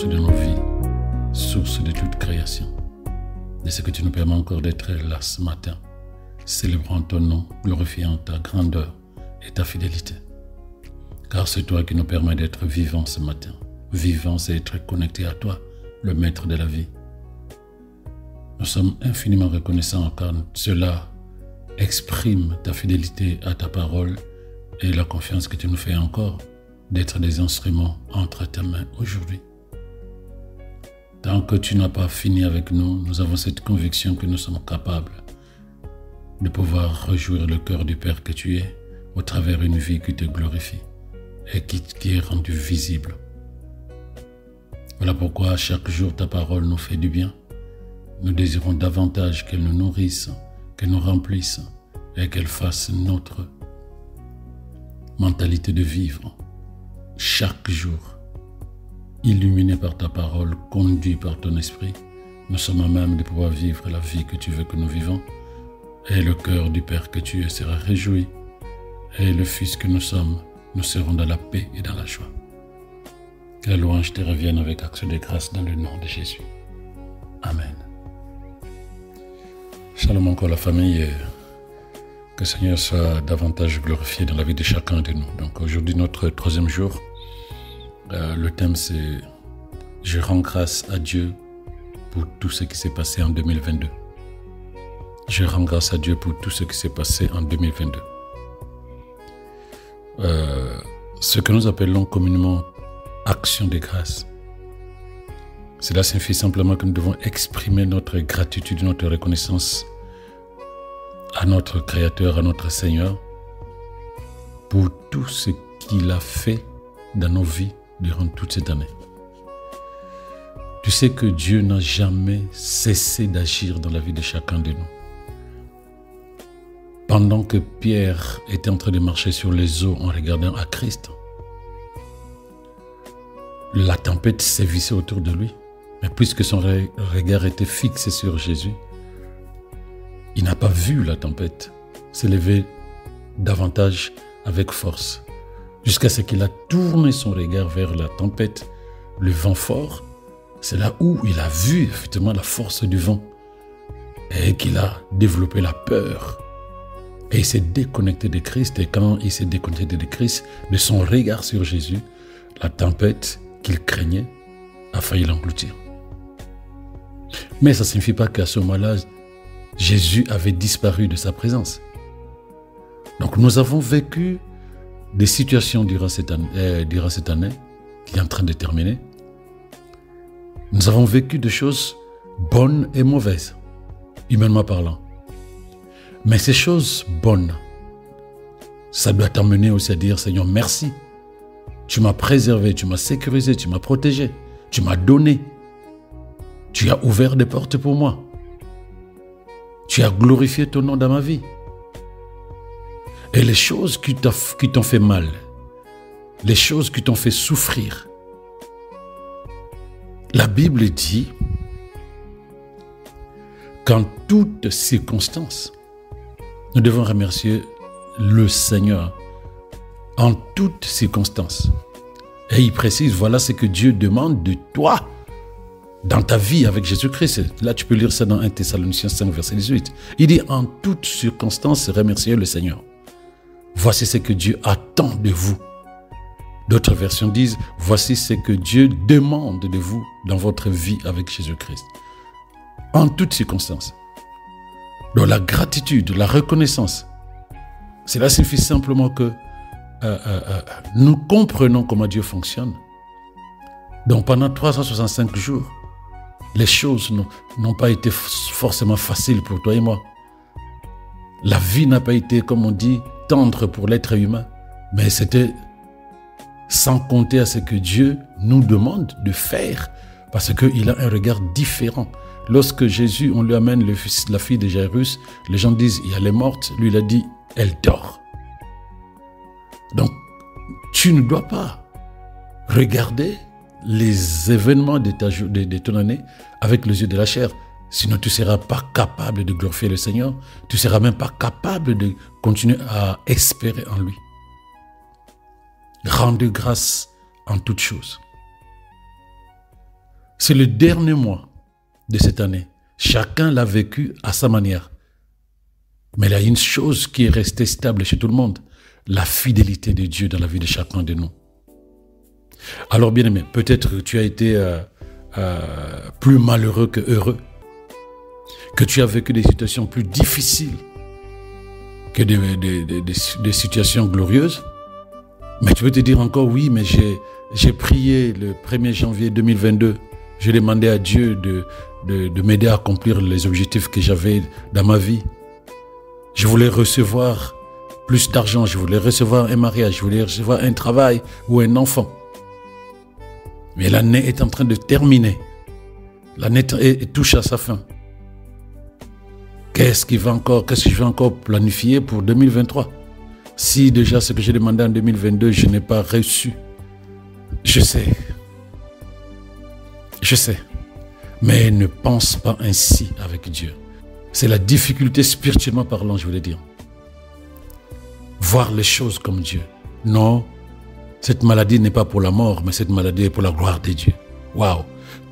source de nos vies, source de toute création. De ce que tu nous permets encore d'être là ce matin, célébrant ton nom, glorifiant ta grandeur et ta fidélité. Car c'est toi qui nous permets d'être vivants ce matin. Vivants, c'est être connectés à toi, le maître de la vie. Nous sommes infiniment reconnaissants car cela exprime ta fidélité à ta parole et la confiance que tu nous fais encore d'être des instruments entre tes mains aujourd'hui. Tant que tu n'as pas fini avec nous, nous avons cette conviction que nous sommes capables de pouvoir réjouir le cœur du Père que tu es au travers d'une vie qui te glorifie et qui est rendue visible. Voilà pourquoi chaque jour ta parole nous fait du bien. Nous désirons davantage qu'elle nous nourrisse, qu'elle nous remplisse et qu'elle fasse notre mentalité de vivre. Chaque jour, illuminé par ta parole, conduit par ton esprit, nous sommes à même de pouvoir vivre la vie que tu veux que nous vivons. Et le cœur du Père que tu es sera réjoui. Et le Fils que nous sommes, nous serons dans la paix et dans la joie. Que la louange te revienne avec action de grâce dans le nom de Jésus. Amen. Shalom encore la famille. Que le Seigneur soit davantage glorifié dans la vie de chacun de nous. Donc aujourd'hui, notre troisième jour, le thème c'est « Je rends grâce à Dieu pour tout ce qui s'est passé en 2022 ». Je rends grâce à Dieu pour tout ce qui s'est passé en 2022. Ce que nous appelons communément action de grâce, cela signifie simplement que nous devons exprimer notre gratitude, notre reconnaissance à notre Créateur, à notre Seigneur, pour tout ce qu'il a fait dans nos vies durant toute cette année. Tu sais que Dieu n'a jamais cessé d'agir dans la vie de chacun de nous. Pendant que Pierre était en train de marcher sur les eaux en regardant à Christ, la tempête sévissait autour de lui. Mais puisque son regard était fixé sur Jésus, il n'a pas vu la tempête s'élever davantage avec force, jusqu'à ce qu'il a tourné son regard vers la tempête, le vent fort. C'est là où il a vu effectivement la force du vent et qu'il a développé la peur. Et il s'est déconnecté de Christ. Et quand il s'est déconnecté de Christ, de son regard sur Jésus, la tempête qu'il craignait a failli l'engloutir. Mais ça ne signifie pas qu'à ce moment-là, Jésus avait disparu de sa présence. Donc nous avons vécu des situations durant cette année qui est en train de terminer. Nous avons vécu des choses bonnes et mauvaises, humainement parlant. Mais ces choses bonnes, ça doit t'amener aussi à dire, Seigneur, merci. Tu m'as préservé, tu m'as sécurisé, tu m'as protégé, tu m'as donné. Tu as ouvert des portes pour moi. Tu as glorifié ton nom dans ma vie. Et les choses qui t'ont fait mal, les choses qui t'ont fait souffrir, la Bible dit qu'en toutes circonstances, nous devons remercier le Seigneur en toutes circonstances. Et il précise, voilà ce que Dieu demande de toi dans ta vie avec Jésus-Christ. Là, tu peux lire ça dans 1 Thessaloniciens 5, verset 18. Il dit, en toutes circonstances, remerciez le Seigneur. Voici ce que Dieu attend de vous. D'autres versions disent, voici ce que Dieu demande de vous dans votre vie avec Jésus-Christ. En toutes circonstances. Donc la gratitude, la reconnaissance, cela signifie simplement que nous comprenons comment Dieu fonctionne. Donc pendant 365 jours, les choses n'ont pas été forcément faciles pour toi et moi. La vie n'a pas été, comme on dit, tendre pour l'être humain, mais c'était sans compter à ce que Dieu nous demande de faire, parce qu'il a un regard différent. Lorsque Jésus, on lui amène la fille de Jairus, les gens disent, elle est morte. Lui, il a dit, elle dort. Donc, tu ne dois pas regarder les événements de ton année avec les yeux de la chair. Sinon, tu ne seras pas capable de glorifier le Seigneur. Tu ne seras même pas capable de continuer à espérer en lui. Rendez grâce en toutes choses. C'est le dernier mois de cette année. Chacun l'a vécu à sa manière. Mais il y a une chose qui est restée stable chez tout le monde, la fidélité de Dieu dans la vie de chacun de nous. Alors bien aimé, peut-être que tu as été plus malheureux que heureux, que tu as vécu des situations plus difficiles que des situations glorieuses. Mais tu peux te dire encore, oui, mais j'ai prié le 1er janvier 2022. J'ai demandé à Dieu de m'aider à accomplir les objectifs que j'avais dans ma vie. Je voulais recevoir plus d'argent, je voulais recevoir un mariage, je voulais recevoir un travail ou un enfant. Mais l'année est en train de terminer. L'année touche à sa fin. Qu'est-ce que je vais encore planifier pour 2023? Si déjà ce que j'ai demandé en 2022, je n'ai pas reçu. Je sais. Mais ne pense pas ainsi avec Dieu. C'est la difficulté spirituellement parlant, je voulais dire. Voir les choses comme Dieu. Non, cette maladie n'est pas pour la mort, mais cette maladie est pour la gloire de Dieu. Waouh!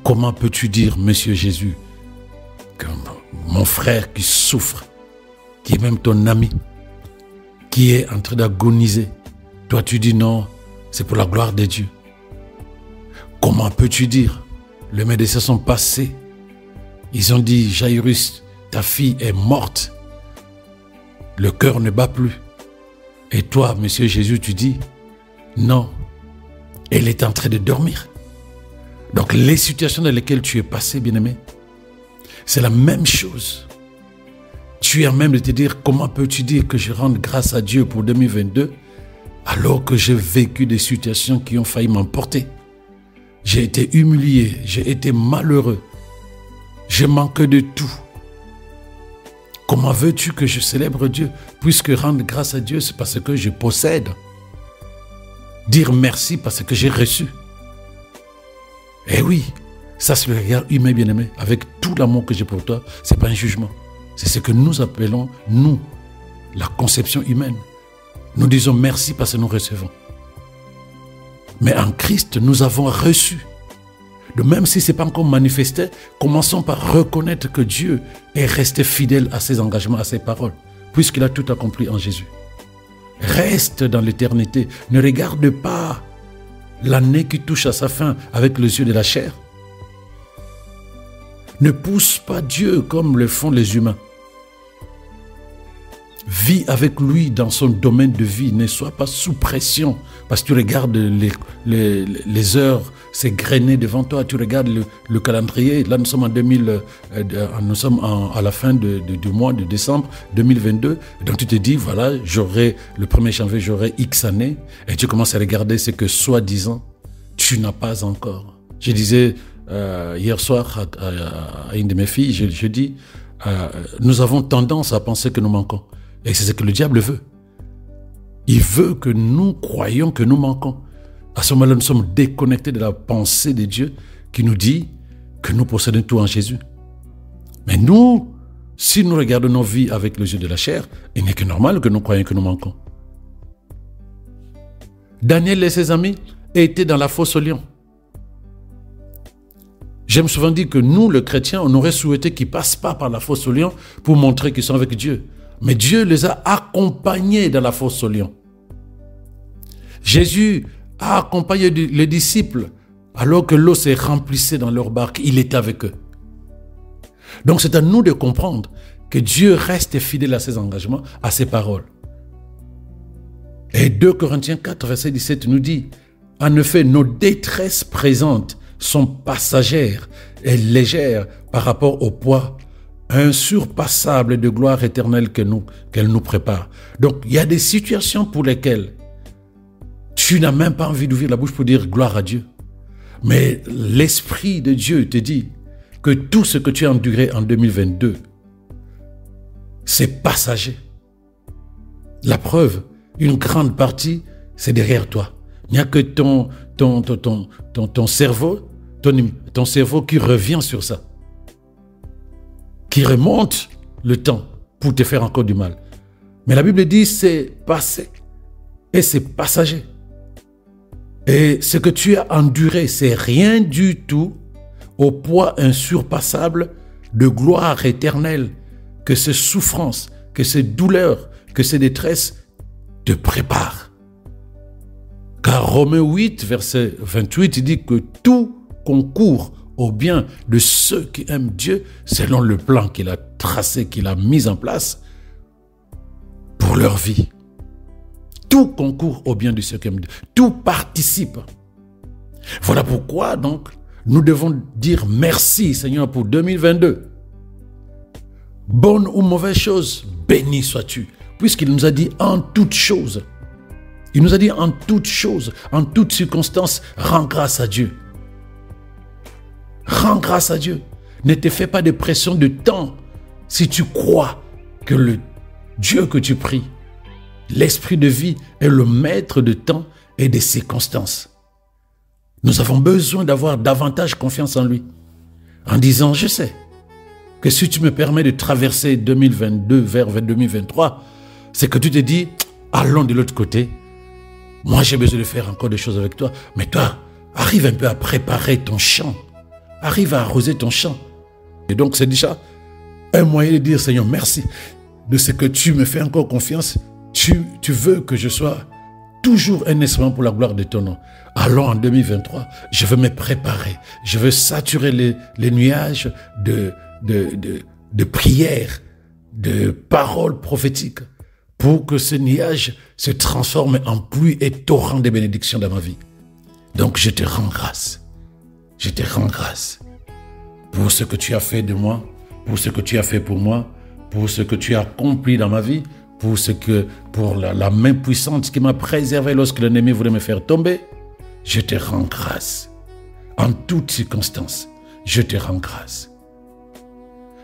Comment peux-tu dire, Monsieur Jésus, que mon frère qui souffre, qui est même ton ami, qui est en train d'agoniser, toi tu dis non, c'est pour la gloire de Dieu. Comment peux-tu dire? Les médecins sont passés. Ils ont dit, Jairus, ta fille est morte. Le cœur ne bat plus. Et toi, Monsieur Jésus, tu dis, non, elle est en train de dormir. Donc les situations dans lesquelles tu es passé, bien-aimé, c'est la même chose. Tu es en même de te dire, comment peux-tu dire que je rende grâce à Dieu pour 2022 alors que j'ai vécu des situations qui ont failli m'emporter? J'ai été humilié, j'ai été malheureux, je manque de tout. Comment veux-tu que je célèbre Dieu? Puisque rendre grâce à Dieu, c'est parce que je possède. Dire merci parce que j'ai reçu. Eh oui, ça c'est le regard humain bien-aimé. Avec tout l'amour que j'ai pour toi, ce n'est pas un jugement. C'est ce que nous appelons, nous, la conception humaine. Nous disons merci parce que nous recevons. Mais en Christ, nous avons reçu. De même si ce n'est pas encore manifesté, commençons par reconnaître que Dieu est resté fidèle à ses engagements, à ses paroles, puisqu'il a tout accompli en Jésus. Reste dans l'éternité. Ne regarde pas l'année qui touche à sa fin avec les yeux de la chair. Ne pousse pas Dieu comme le font les humains. Vis avec lui dans son domaine de vie. Ne sois pas sous pression parce que tu regardes les heures s'égrener devant toi. Tu regardes le calendrier. Là, nous sommes à la fin du mois de décembre 2022. Donc, tu te dis, voilà, le 1er janvier, j'aurai X années. Et tu commences à regarder ce que, soi-disant, tu n'as pas encore. Je disais hier soir à une de mes filles, je dis, nous avons tendance à penser que nous manquons. Et c'est ce que le diable veut. Il veut que nous croyions que nous manquons. À ce moment-là, nous sommes déconnectés de la pensée de Dieu qui nous dit que nous possédons tout en Jésus. Mais nous, si nous regardons nos vies avec les yeux de la chair, il n'est que normal que nous croyions que nous manquons. Daniel et ses amis étaient dans la fosse aux lions. J'aime souvent dire que nous, les chrétiens, on aurait souhaité qu'ils ne passent pas par la fosse aux lions pour montrer qu'ils sont avec Dieu. Mais Dieu les a accompagnés dans la fosse aux lions. Jésus a accompagné les disciples alors que l'eau s'est remplissée dans leur barque. Il était avec eux. Donc c'est à nous de comprendre que Dieu reste fidèle à ses engagements, à ses paroles. Et 2 Corinthiens 4, verset 17 nous dit, « En effet, nos détresses présentes sont passagères et légères par rapport au poids insurpassable de gloire éternelle qu'elle nous prépare. » Donc, il y a des situations pour lesquelles tu n'as même pas envie d'ouvrir la bouche pour dire gloire à Dieu. Mais l'Esprit de Dieu te dit que tout ce que tu as enduré en 2022, c'est passager. La preuve, une grande partie, c'est derrière toi. Il n'y a que ton cerveau, ton cerveau qui revient sur ça, qui remonte le temps pour te faire encore du mal. Mais la Bible dit c'est passé et c'est passager. Et ce que tu as enduré, c'est rien du tout au poids insurpassable de gloire éternelle que ces souffrances, que ces douleurs, que ces détresses te préparent. Car Romains 8, verset 28, il dit que tout concourt au bien de ceux qui aiment Dieu selon le plan qu'il a tracé, qu'il a mis en place pour leur vie. Tout concourt au bien de ceux qui aiment Dieu. Tout participe. Voilà pourquoi donc nous devons dire merci Seigneur pour 2022. Bonne ou mauvaise chose, béni sois-tu. Puisqu'il nous a dit en toutes choses. Il nous a dit en toutes choses, en toutes circonstances, rends grâce à Dieu. Rends grâce à Dieu. Ne te fais pas de pression de temps si tu crois que le Dieu que tu pries, l'esprit de vie est le maître de temps et des circonstances. Nous avons besoin d'avoir davantage confiance en lui. En disant, je sais que si tu me permets de traverser 2022 vers 2023, c'est que tu te dis, allons de l'autre côté. Moi, j'ai besoin de faire encore des choses avec toi. Mais toi, arrive un peu à préparer ton champ. Arrive à arroser ton champ. Et donc, c'est déjà un moyen de dire, Seigneur, merci de ce que tu me fais encore confiance. Tu veux que je sois toujours un instrument pour la gloire de ton nom. Allons en 2023, je veux me préparer. Je veux saturer les nuages de prières, de paroles prophétiques pour que ce nuage se transforme en pluie et torrent de bénédictions dans ma vie. Donc, je te rends grâce. Je te rends grâce pour ce que tu as fait de moi, pour ce que tu as fait pour moi, pour ce que tu as accompli dans ma vie, pour la main puissante qui m'a préservé lorsque l'ennemi voulait me faire tomber. Je te rends grâce. En toutes circonstances, je te rends grâce.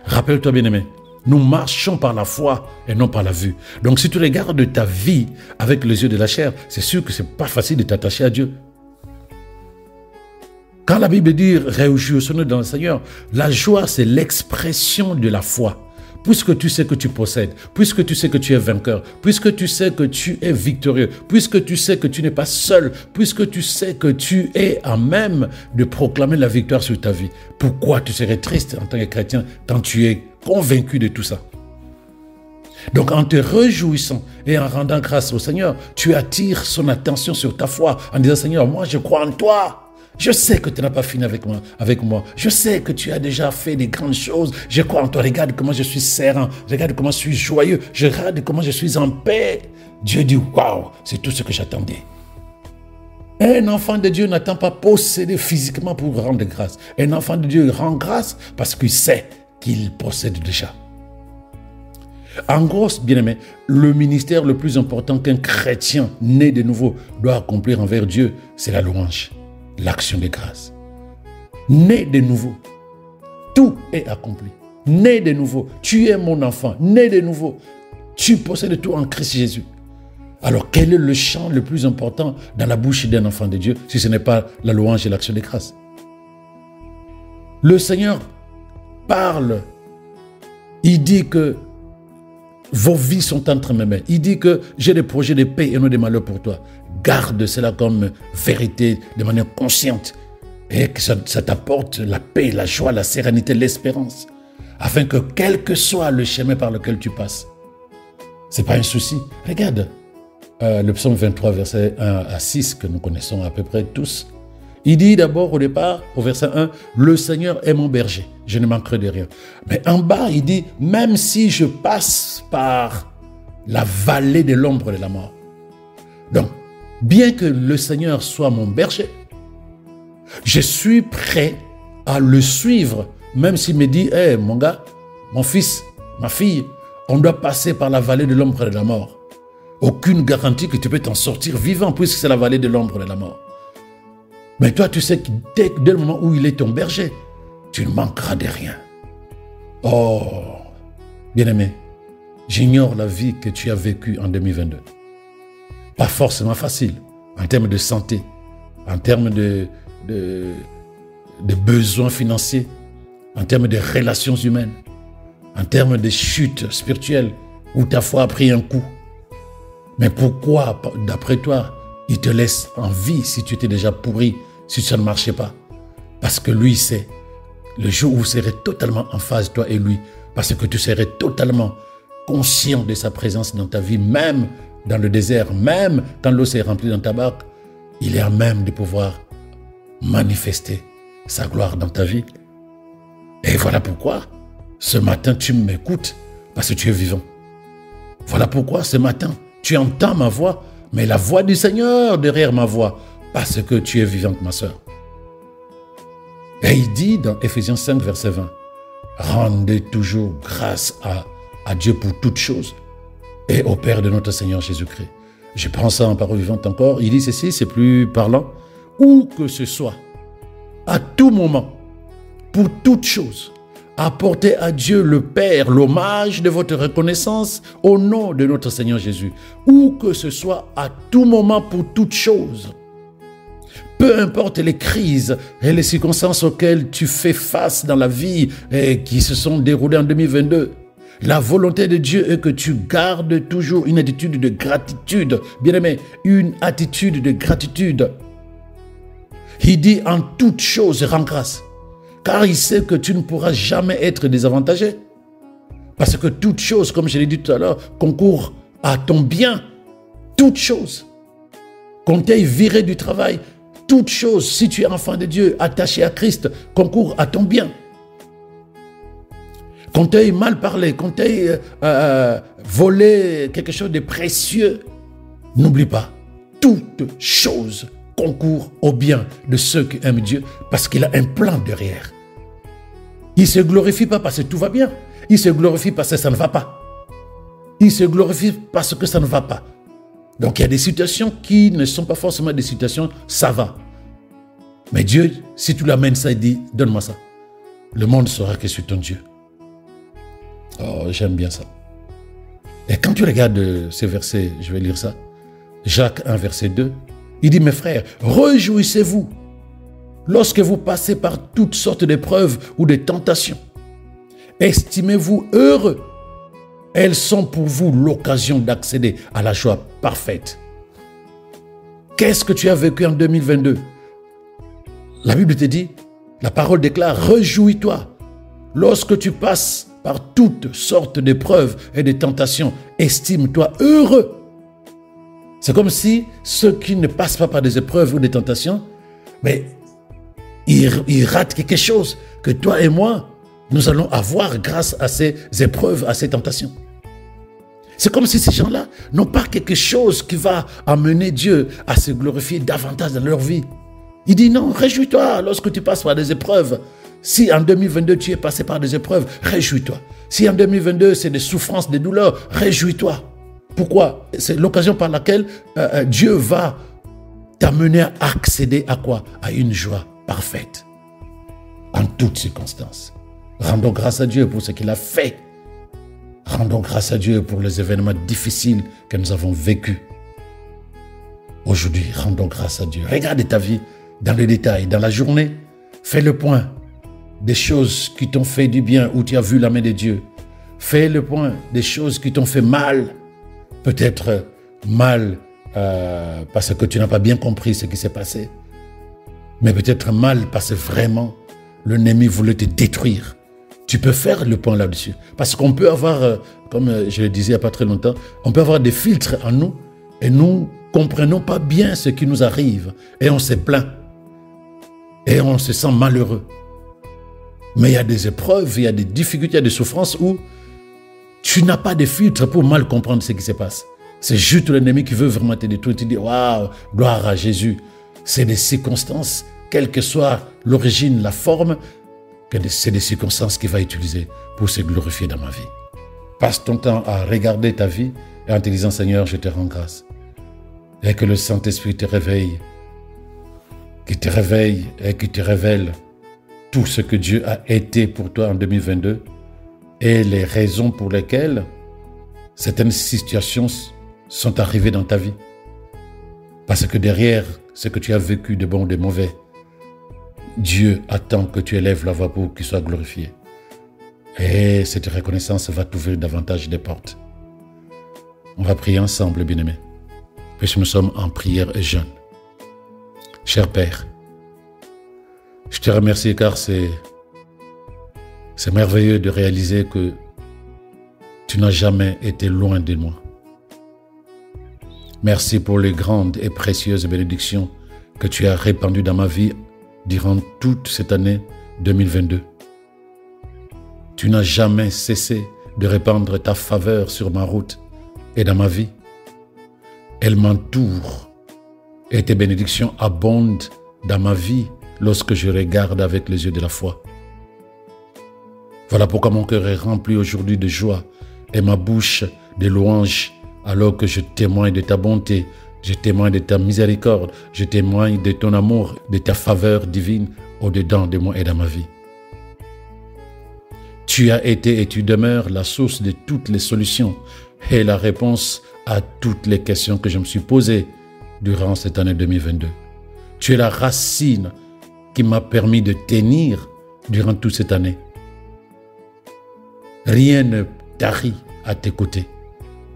Rappelle-toi, bien-aimé, nous marchons par la foi et non par la vue. Donc, si tu regardes ta vie avec les yeux de la chair, c'est sûr que ce n'est pas facile de t'attacher à Dieu. Quand la Bible dit « réjouissons-nous dans le Seigneur », la joie, c'est l'expression de la foi. Puisque tu sais que tu possèdes, puisque tu sais que tu es vainqueur, puisque tu sais que tu es victorieux, puisque tu sais que tu n'es pas seul, puisque tu sais que tu es à même de proclamer la victoire sur ta vie, pourquoi tu serais triste en tant que chrétien quand tu es convaincu de tout ça? Donc en te réjouissant et en rendant grâce au Seigneur, tu attires son attention sur ta foi en disant « Seigneur, moi je crois en toi ». Je sais que tu n'as pas fini avec moi. Je sais que tu as déjà fait des grandes choses. Je crois en toi. Regarde comment je suis serein. Regarde comment je suis joyeux. Regarde comment je suis en paix. Dieu dit, waouh, c'est tout ce que j'attendais. Un enfant de Dieu n'attend pas posséder physiquement pour rendre grâce. Un enfant de Dieu rend grâce parce qu'il sait qu'il possède déjà. En gros, bien aimé, le ministère le plus important qu'un chrétien né de nouveau doit accomplir envers Dieu, c'est la louange. L'action de grâce. Né de nouveau, tout est accompli. Né de nouveau, tu es mon enfant. Né de nouveau, tu possèdes tout en Christ Jésus. Alors, quel est le chant le plus important dans la bouche d'un enfant de Dieu, si ce n'est pas la louange et l'action de grâce? Le Seigneur parle. Il dit que vos vies sont entre mes mains. Il dit que j'ai des projets de paix et non de malheur pour toi. Garde cela comme vérité de manière consciente et que ça t'apporte la paix, la joie, la sérénité, l'espérance, afin que quel que soit le chemin par lequel tu passes, ce n'est pas un souci. Regarde le psaume 23, verset 1 à 6, que nous connaissons à peu près tous. Il dit d'abord au départ, au verset 1, « Le Seigneur est mon berger, je ne manquerai de rien. » Mais en bas, il dit, « Même si je passe par la vallée de l'ombre de la mort. » Donc, bien que le Seigneur soit mon berger, je suis prêt à le suivre, même s'il me dit, « Hey, mon gars, mon fils, ma fille, on doit passer par la vallée de l'ombre de la mort. » Aucune garantie que tu peux t'en sortir vivant, puisque c'est la vallée de l'ombre de la mort. Mais toi, tu sais que dès le moment où il est ton berger, tu ne manqueras de rien. Oh, bien-aimé, j'ignore la vie que tu as vécue en 2022. Pas forcément facile, en termes de santé, en termes de besoins financiers, en termes de relations humaines, en termes de chutes spirituelles, où ta foi a pris un coup. Mais pourquoi, d'après toi, il te laisse en vie si tu étais déjà pourri, si ça ne marchait pas? Parce que lui sait Le jour où vous serez totalement en phase, toi et lui, parce que tu serais totalement conscient de sa présence dans ta vie, même dans le désert, même quand l'eau s'est remplie dans ta barque, il est à même de pouvoir manifester sa gloire dans ta vie. Et voilà pourquoi, ce matin, tu m'écoutes, parce que tu es vivant. Voilà pourquoi, ce matin, tu entends ma voix, mais la voix du Seigneur derrière ma voix, parce que tu es vivante, ma sœur. Et il dit dans Éphésiens 5, verset 20, « Rendez toujours grâce à Dieu pour toutes choses et au Père de notre Seigneur Jésus-Christ. » Je prends ça en parole vivante encore. Il dit ceci, c'est plus parlant. « Où que ce soit, à tout moment, pour toutes choses, apportez à Dieu le Père l'hommage de votre reconnaissance au nom de notre Seigneur Jésus. Où que ce soit, à tout moment, pour toutes choses. » Peu importe les crises et les circonstances auxquelles tu fais face dans la vie et qui se sont déroulées en 2022, la volonté de Dieu est que tu gardes toujours une attitude de gratitude. Bien-aimé, une attitude de gratitude. Il dit en toute chose, rends grâce. Car il sait que tu ne pourras jamais être désavantagé. Parce que toute chose, comme je l'ai dit tout à l'heure, concourt à ton bien. Toute chose. Qu'on t'ait viré du travail, toute chose, si tu es enfant de Dieu, attaché à Christ, concourt à ton bien. Qu'on t'ait mal parlé, qu'on t'ait volé quelque chose de précieux, n'oublie pas, toute chose concourt au bien de ceux qui aiment Dieu, parce qu'il a un plan derrière. Il ne se glorifie pas parce que tout va bien. Il se glorifie parce que ça ne va pas. Il se glorifie parce que ça ne va pas. Donc il y a des situations qui ne sont pas forcément des situations, ça va. Mais Dieu, si tu l'amènes ça, il dit, donne-moi ça. Le monde saura que je suis ton Dieu. Oh, j'aime bien ça. Et quand tu regardes ces versets, je vais lire ça. Jacques 1, verset 2. Il dit, mes frères, réjouissez-vous lorsque vous passez par toutes sortes d'épreuves ou de tentations. Estimez-vous heureux. Elles sont pour vous l'occasion d'accéder à la joie parfaite. Qu'est-ce que tu as vécu en 2022? La Bible te dit, la parole déclare, réjouis-toi lorsque tu passes par toutes sortes d'épreuves et de tentations. Estime-toi heureux. C'est comme si ceux qui ne passent pas par des épreuves ou des tentations, mais ils ratent quelque chose que toi et moi, nous allons avoir grâce à ces épreuves, à ces tentations. C'est comme si ces gens-là n'ont pas quelque chose qui va amener Dieu à se glorifier davantage dans leur vie. Il dit non, réjouis-toi lorsque tu passes par des épreuves. Si en 2022 tu es passé par des épreuves, réjouis-toi. Si en 2022 c'est des souffrances, des douleurs, réjouis-toi. Pourquoi? C'est l'occasion par laquelle Dieu va t'amener à accéder à quoi? À une joie parfaite. En toutes circonstances. Rendons grâce à Dieu pour ce qu'il a fait. Rendons grâce à Dieu pour les événements difficiles que nous avons vécus. Aujourd'hui, rendons grâce à Dieu. Regarde ta vie dans le détail, dans la journée. Fais le point des choses qui t'ont fait du bien, où tu as vu la main de Dieu. Fais le point des choses qui t'ont fait mal. Peut-être mal parce que tu n'as pas bien compris ce qui s'est passé. Mais peut-être mal parce que vraiment, l'ennemi voulait te détruire. Tu peux faire le point là-dessus. Parce qu'on peut avoir, comme je le disais il n'y a pas très longtemps, on peut avoir des filtres en nous et nous ne comprenons pas bien ce qui nous arrive. Et on se plaint. Et on se sent malheureux. Mais il y a des épreuves, il y a des difficultés, il y a des souffrances où tu n'as pas de filtre pour mal comprendre ce qui se passe. C'est juste l'ennemi qui veut vraiment te détruire. Tu dis, waouh, gloire à Jésus. C'est des circonstances, quelle que soit l'origine, la forme, que c'est des circonstances qu'il va utiliser pour se glorifier dans ma vie. Passe ton temps à regarder ta vie et en te disant, Seigneur, je te rends grâce. Et que le Saint-Esprit te réveille, et qui te révèle tout ce que Dieu a été pour toi en 2022 et les raisons pour lesquelles certaines situations sont arrivées dans ta vie. Parce que derrière ce que tu as vécu de bon ou de mauvais, Dieu attend que tu élèves la voix pour qu'il soit glorifié. Et cette reconnaissance va t'ouvrir davantage des portes. On va prier ensemble, bien-aimés, puisque nous sommes en prière et jeûne. Cher Père, je te remercie car c'est C'est merveilleux de réaliser que tu n'as jamais été loin de moi. Merci pour les grandes et précieuses bénédictions que tu as répandues dans ma vie durant toute cette année 2022. Tu n'as jamais cessé de répandre ta faveur sur ma route et dans ma vie. Elle m'entoure et tes bénédictions abondent dans ma vie lorsque je regarde avec les yeux de la foi. Voilà pourquoi mon cœur est rempli aujourd'hui de joie et ma bouche de louanges alors que je témoigne de ta bonté, je témoigne de ta miséricorde, je témoigne de ton amour, de ta faveur divine au-dedans de moi et dans ma vie. Tu as été et tu demeures la source de toutes les solutions et la réponse à toutes les questions que je me suis posées durant cette année 2022. Tu es la racine qui m'a permis de tenir durant toute cette année. Rien ne tarit à tes côtés.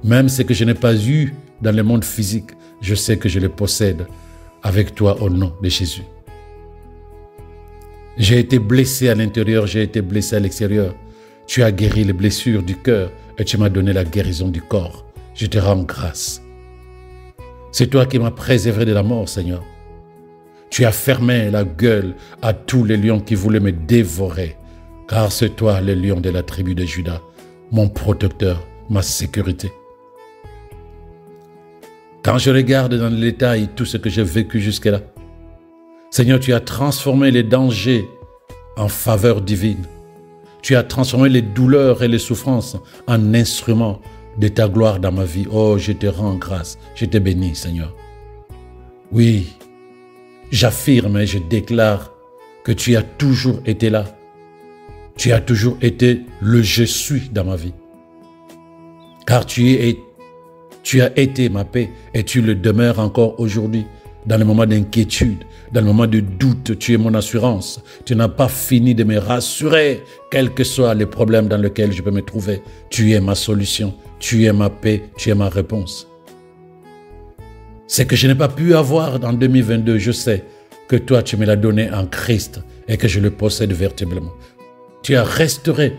Même ce que je n'ai pas eu dans le monde physique, je sais que je le possède avec toi au nom de Jésus. J'ai été blessé à l'intérieur, j'ai été blessé à l'extérieur. Tu as guéri les blessures du cœur et tu m'as donné la guérison du corps. Je te rends grâce. C'est toi qui m'as préservé de la mort, Seigneur. Tu as fermé la gueule à tous les lions qui voulaient me dévorer, car c'est toi le lion de la tribu de Juda, mon protecteur, ma sécurité. Quand je regarde dans le détail tout ce que j'ai vécu jusque-là, Seigneur, tu as transformé les dangers en faveur divine. Tu as transformé les douleurs et les souffrances en instruments de ta gloire dans ma vie. Oh, je te rends grâce, je te bénis, Seigneur. Oui, j'affirme et je déclare que tu as toujours été là. Tu as toujours été le je suis dans ma vie. Car tu as été ma paix et tu le demeures encore aujourd'hui. Dans les moments d'inquiétude, dans les moments de doute, tu es mon assurance. Tu n'as pas fini de me rassurer, quels que soient les problèmes dans lesquels je peux me trouver. Tu es ma solution, tu es ma paix, tu es ma réponse. Ce que je n'ai pas pu avoir en 2022, je sais que toi, tu me l'as donné en Christ et que je le possède véritablement. Tu as restauré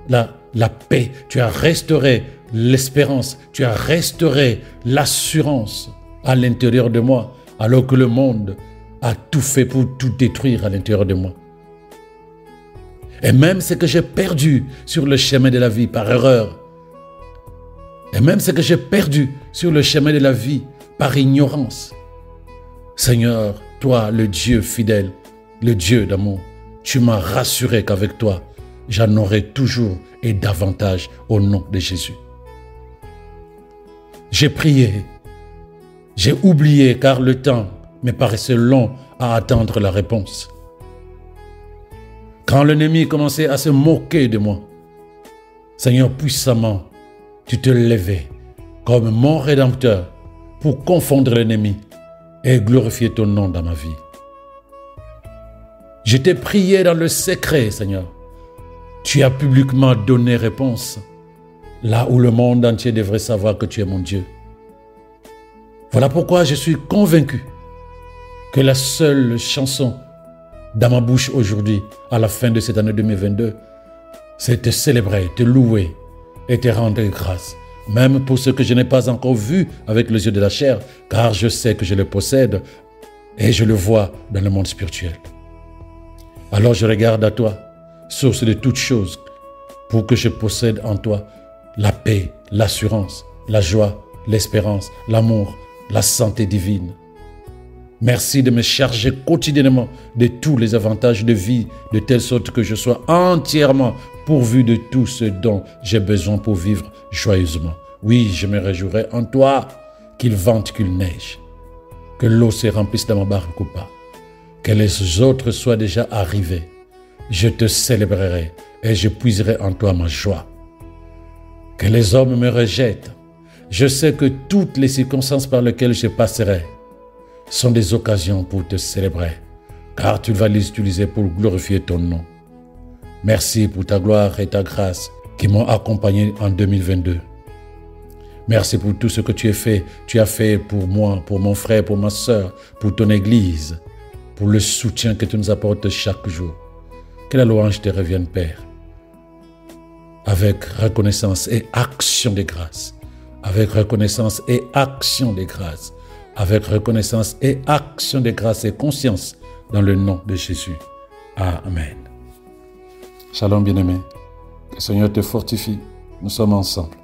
la paix, tu as restauré l'espérance, tu as restauré l'assurance à l'intérieur de moi, alors que le monde a tout fait pour tout détruire à l'intérieur de moi. Et même ce que j'ai perdu sur le chemin de la vie par erreur, et même ce que j'ai perdu sur le chemin de la vie par ignorance, Seigneur, toi, le Dieu fidèle, le Dieu d'amour, tu m'as rassuré qu'avec toi, j'en aurai toujours et davantage au nom de Jésus. J'ai prié, j'ai oublié car le temps me paraissait long à attendre la réponse. Quand l'ennemi commençait à se moquer de moi, Seigneur, puissamment, tu te levais comme mon Rédempteur pour confondre l'ennemi et glorifier ton nom dans ma vie. Je t'ai prié dans le secret, Seigneur. Tu as publiquement donné réponse là où le monde entier devrait savoir que tu es mon Dieu. Voilà pourquoi je suis convaincu que la seule chanson dans ma bouche aujourd'hui, à la fin de cette année 2022, c'est te célébrer, te louer et te rendre grâce. Même pour ce que je n'ai pas encore vu avec les yeux de la chair, car je sais que je le possède et je le vois dans le monde spirituel. Alors je regarde à toi, source de toutes choses, pour que je possède en toi la paix, l'assurance, la joie, l'espérance, l'amour, la santé divine. Merci de me charger quotidiennement de tous les avantages de vie, de telle sorte que je sois entièrement pourvu de tout ce dont j'ai besoin pour vivre joyeusement. Oui, je me réjouirai en toi, qu'il vente, qu'il neige, que l'eau se remplisse dans ma barque ou pas, que les autres soient déjà arrivés. Je te célébrerai et je puiserai en toi ma joie. Que les hommes me rejettent. Je sais que toutes les circonstances par lesquelles je passerai sont des occasions pour te célébrer, car tu vas les utiliser pour glorifier ton nom. Merci pour ta gloire et ta grâce qui m'ont accompagné en 2022. Merci pour tout ce que tu as fait pour moi, pour mon frère, pour ma sœur, pour ton Église, pour le soutien que tu nous apportes chaque jour. Que la louange te revienne, Père. avec reconnaissance et action de grâce. Avec reconnaissance et action de grâce. Avec reconnaissance et action de grâce et conscience dans le nom de Jésus. Amen. Shalom bien-aimé. Que le Seigneur te fortifie. Nous sommes ensemble.